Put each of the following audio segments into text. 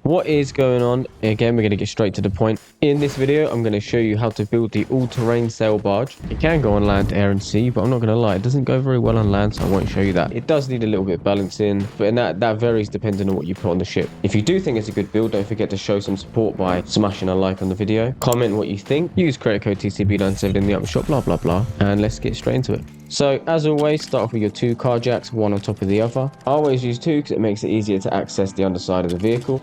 What is going on? Again, we're going to get straight to the point. In this video, I'm going to show you how to build the all-terrain sail barge. It can go on land, air and sea, but I'm not going to lie, it doesn't go very well on land, so I won't show you that. It does need a little bit of balancing, but that varies depending on what you put on the ship. If you do think it's a good build, don't forget to show some support by smashing a like on the video. Comment what you think. Use credit code TCB97 in the up shop, blah, blah, blah. And let's get straight into it. So as always, start off with your 2 car jacks, one on top of the other. I always use 2 because it makes it easier to access the underside of the vehicle.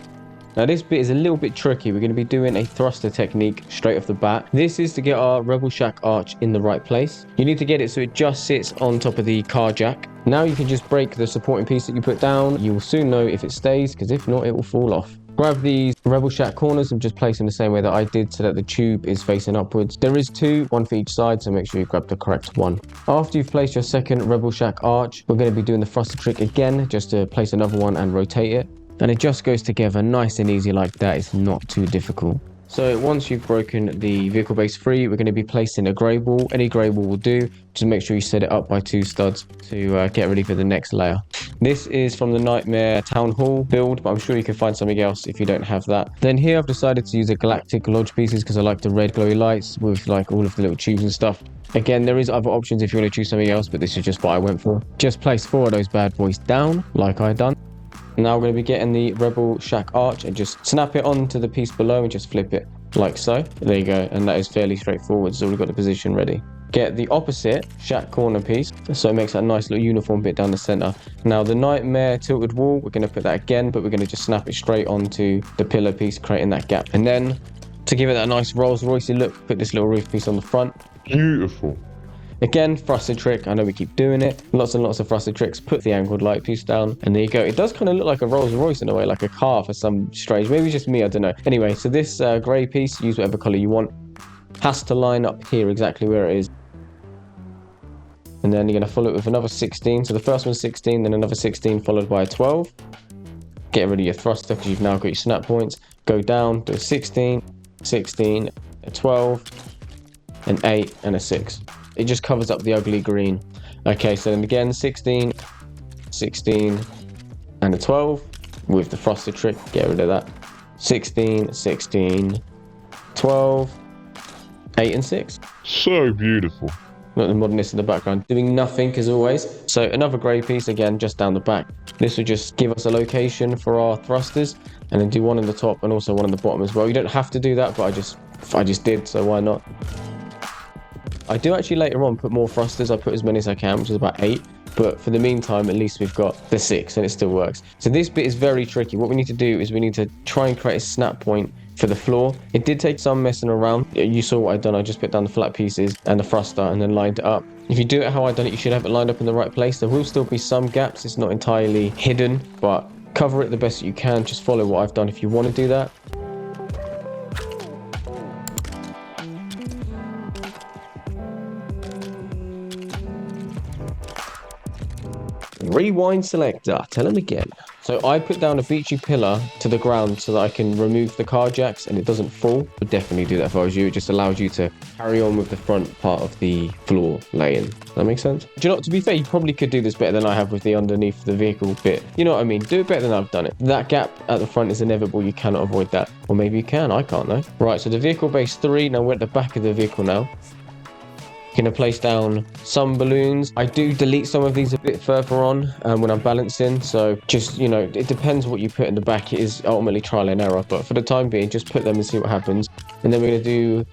Now this bit is a little bit tricky. We're going to be doing a thruster technique straight off the bat. This is to get our Rebel Shack arch in the right place. You need to get it so it just sits on top of the car jack. Now you can just break the supporting piece that you put down. You will soon know if it stays, because if not, it will fall off. Grab these Rebel Shack corners and just place them the same way that I did so that the tube is facing upwards. There is 2, one for each side, so make sure you grab the correct one. After you've placed your second Rebel Shack arch, we're going to be doing the thruster trick again, just to place another one and rotate it. And it just goes together nice and easy like that. It's not too difficult. So once you've broken the vehicle base free, we're going to be placing a grey wall. Any grey wall will do. Just make sure you set it up by 2 studs to get ready for the next layer. This is from the Nightmare Town Hall build, but I'm sure you can find something else if you don't have that. Then here I've decided to use a Galactic Lodge pieces because I like the red glowy lights with like all of the little tubes and stuff. Again, there is other options if you want to choose something else, but this is just what I went for. Just place 4 of those bad boys down like I done. Now we're going to be getting the Rebel Shack arch and just snap it onto the piece below and just flip it like so. There you go, and that is fairly straightforward, so we've got the position ready. Get the opposite Shack corner piece, so it makes that nice little uniform bit down the center. Now the Nightmare tilted wall, we're going to put that again, but we're going to just snap it straight onto the pillar piece, creating that gap. And then to give it that nice Rolls Royce look, put this little roof piece on the front. Beautiful. Again, thruster trick. I know we keep doing it. Lots and lots of thruster tricks. Put the angled light piece down, and there you go. It does kind of look like a Rolls Royce in a way, like a car for some strange. Maybe it's just me, I don't know. Anyway, so this grey piece, use whatever color you want, has to line up here exactly where it is. And then you're going to follow it with another 16. So the first one's 16, then another 16 followed by a 12. Get rid of your thruster because you've now got your snap points. Go down, do a 16, 16, a 12, an 8, and a 6. It just covers up the ugly green. Okay, so then again, 16, 16, and a 12 with the thruster trick. Get rid of that. 16, 16, 12, 8, and 6. So beautiful. Got the modernist in the background, doing nothing as always. So another grey piece again, just down the back. This will just give us a location for our thrusters, and then do one on the top and also one on the bottom as well. You don't have to do that, but I just did, so why not? I do actually later on put more thrusters. I put as many as I can, which is about 8. But for the meantime, at least we've got the 6 and it still works. So this bit is very tricky. What we need to do is we need to try and create a snap point for the floor. It did take some messing around. You saw what I'd done. I just put down the flat pieces and the thruster and then lined it up. If you do it how I've done it, you should have it lined up in the right place. There will still be some gaps. It's not entirely hidden, but cover it the best that you can. Just follow what I've done if you want to do that. Rewind selector, tell him again. So I put down a beachy pillar to the ground so that I can remove the car jacks and it doesn't fall. Would definitely do that if I was you. It just allows you to carry on with the front part of the floor laying. That makes sense? Do you know what, to be fair, you probably could do this better than I have with the underneath the vehicle bit. You know what I mean? Do it better than I've done it. That gap at the front is inevitable. You cannot avoid that. Or maybe you can, I can't know. Right, so the vehicle base 3. Now we're at the back of the vehicle now. Going to place down some balloons. I do delete some of these a bit further on when I'm balancing, so just, you know, it depends what you put in the back. It is ultimately trial and error, but for the time being, just put them and see what happens. And then we're going to do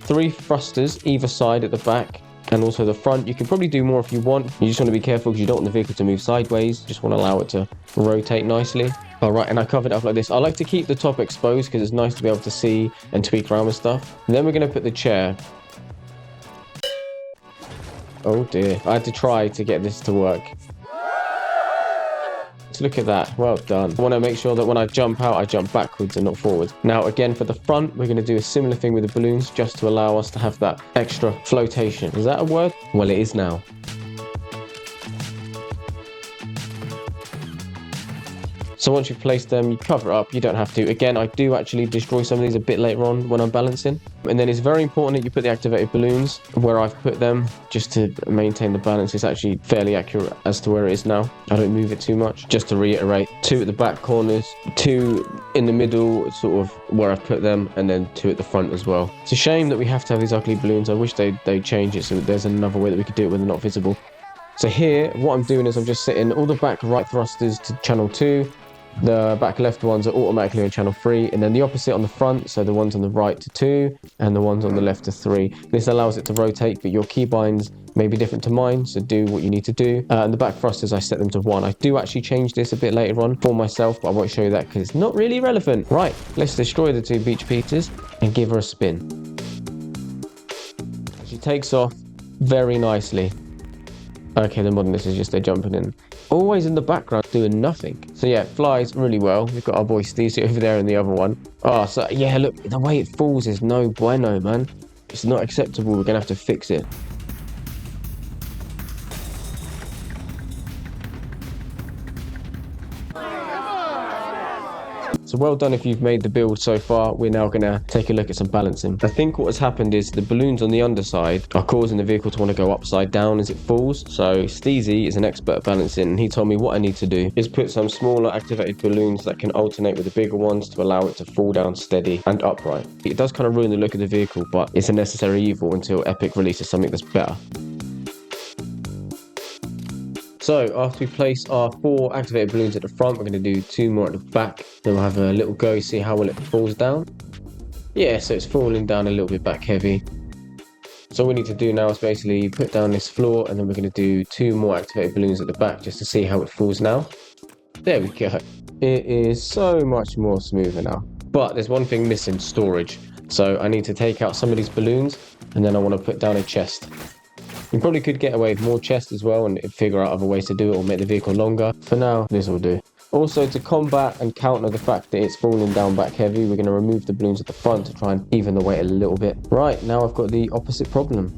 3 thrusters either side at the back and also the front. You can probably do more if you want. You just want to be careful because you don't want the vehicle to move sideways. Just want to allow it to rotate nicely. All right, and I covered it up like this. I like to keep the top exposed because it's nice to be able to see and tweak around with stuff. And then we're going to put the chair. Oh dear, I had to try to get this to work. So look at that, well done. I want to make sure that when I jump out, I jump backwards and not forwards. Now again, for the front, we're going to do a similar thing with the balloons just to allow us to have that extra flotation. Is that a word? Well, it is now. So once you've placed them, you cover it up. You don't have to. Again, I do actually destroy some of these a bit later on when I'm balancing. And then it's very important that you put the activated balloons where I've put them, just to maintain the balance. It's actually fairly accurate as to where it is now. I don't move it too much. Just to reiterate, 2 at the back corners, 2 in the middle, sort of where I've put them, and then 2 at the front as well. It's a shame that we have to have these ugly balloons. I wish they'd change it so that there's another way that we could do it where they're not visible. So here, what I'm doing is I'm just setting all the back right thrusters to channel 2. The back left ones are automatically on channel 3, and then the opposite on the front, so the ones on the right to 2 and the ones on the left to 3. This allows it to rotate, but your keybinds may be different to mine, so do what you need to do. And the back thrusters, I set them to 1. I do actually change this a bit later on for myself, but I won't show you that because it's not really relevant. Right, let's destroy the 2 beach pizzas and give her a spin. She takes off very nicely. Okay, the modernist is just there jumping in. Always in the background doing nothing. So yeah, it flies really well. We've got our boy Steve over there in the other one. Oh, so yeah, look, the way it falls is no bueno, man. It's not acceptable. We're gonna have to fix it. So well done if you've made the build so far. We're now going to take a look at some balancing. I think what has happened is the balloons on the underside are causing the vehicle to want to go upside down as it falls. So Steezy is an expert at balancing, and he told me what I need to do is put some smaller activated balloons that can alternate with the bigger ones to allow it to fall down steady and upright. It does kind of ruin the look of the vehicle, but it's a necessary evil until Epic releases something that's better. So after we place our 4 activated balloons at the front, we're going to do 2 more at the back. Then we'll have a little go, see how well it falls down. Yeah, so it's falling down a little bit back heavy. So all we need to do now is basically put down this floor, and then we're going to do 2 more activated balloons at the back just to see how it falls now. There we go. It is so much more smoother now. But there's one thing missing, storage. So I need to take out some of these balloons, and then I want to put down a chest. You probably could get away with more chest as well and figure out other ways to do it or make the vehicle longer. For now, this will do. Also, to combat and counter the fact that it's falling down back heavy, we're going to remove the balloons at the front to try and even the weight a little bit. Right, now I've got the opposite problem.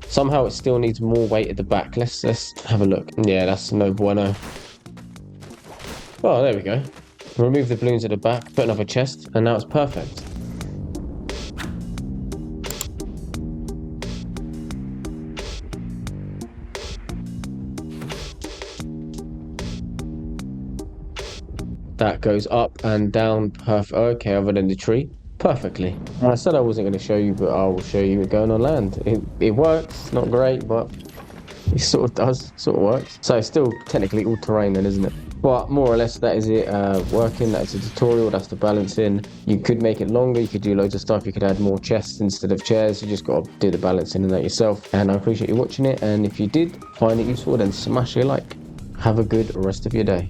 Somehow it still needs more weight at the back. Let's have a look. Yeah, that's no bueno. Oh, there we go. Remove the balloons at the back, put another chest, and now it's perfect. That goes up and down, okay, other than the tree, perfectly. I said I wasn't going to show you, but I will show you it going on land. It works, not great, but it sort of does, sort of works. So it's still technically all terrain then, isn't it? But more or less that is it working. That's a tutorial, that's the balancing. You could make it longer, you could do loads of stuff, you could add more chests instead of chairs. You just got to do the balancing and that yourself. And I appreciate you watching it, and if you did find it useful, then smash a like. Have a good rest of your day.